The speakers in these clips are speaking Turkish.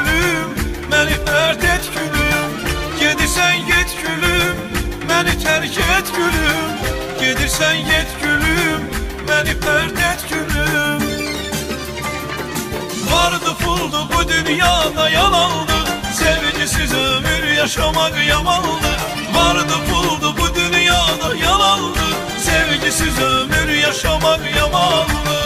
gülüm, məni fərt et gülüm. Gedirsən get gülüm, məni tərk et gülüm. Gedirsən get gülüm, məni fərt et gülüm. Vardı puldu bu dünyada yalandı, sevgisiz ömür yaşamak yamandı. Vardı puldu bu dünyada yalandı, sevgisiz ömür yaşamak yamandı.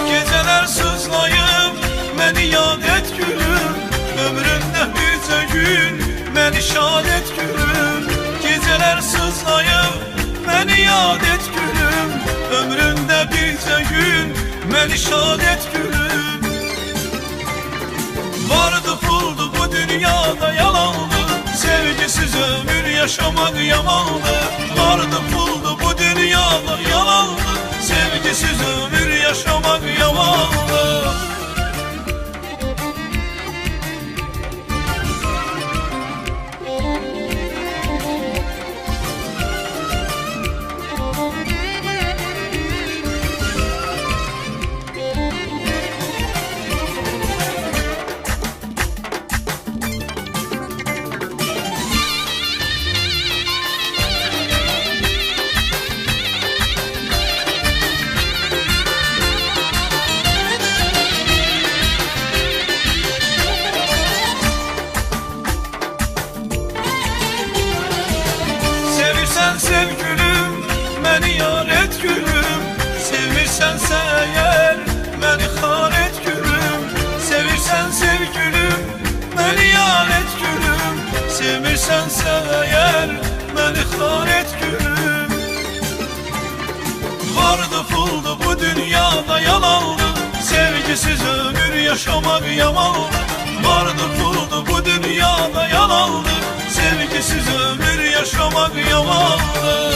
Geceler sızlayıp beni yad et gülüm, ömründe bircə gün beni şad et gülüm. Geceler sızlayıp beni yad et gülüm, ömründe bircə gün beni şad et gülüm. Vardı puldu bu dünyada yalandı, sevgisiz ömür yaşamak yamandı. Vardı puldu bu dünyada yalandı, sevgisiz ömür yaşamak yamandı. Sevirsen sev gülüm, beni yar et gülüm. Sevirsense eğer beni xar et gülüm. Sevirsen sev gülüm, beni yar et gülüm. Sevirsense eğer beni xar et gülüm. Vardı puldu bu dünyada yalandı, sevgisiz ömür yaşamak yamandı. Vardı puldu bu dünyada yalandı, sevgisiz ömür yaşamak yamandı.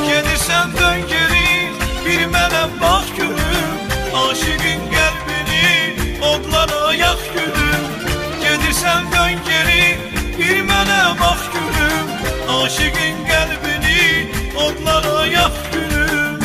Gedirsən dön geri, bir mənə bax gülüm. Aşığın qəlbini odlara yak gülüm. Gedirsən dön geri, bir mənə bax gülüm. Aşığın qəlbini odlara yak gülüm.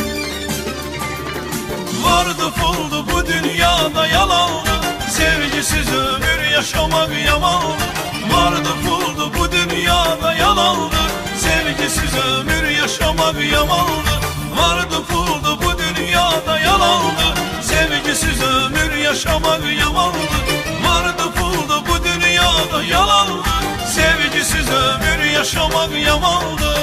Vardı puldu bu dünyada yalandı, sevgisiz ömür yaşamak yamandı. Vardı puldu bu dünyada yalandı, sevgisiz ömür yaşamak yamandı. Vardı puldu bu dünyada yalandı, sevgisiz ömür yaşamak yamandı. Vardı puldu bu dünyada yalandı, sevgisiz ömür yaşamak yamandı.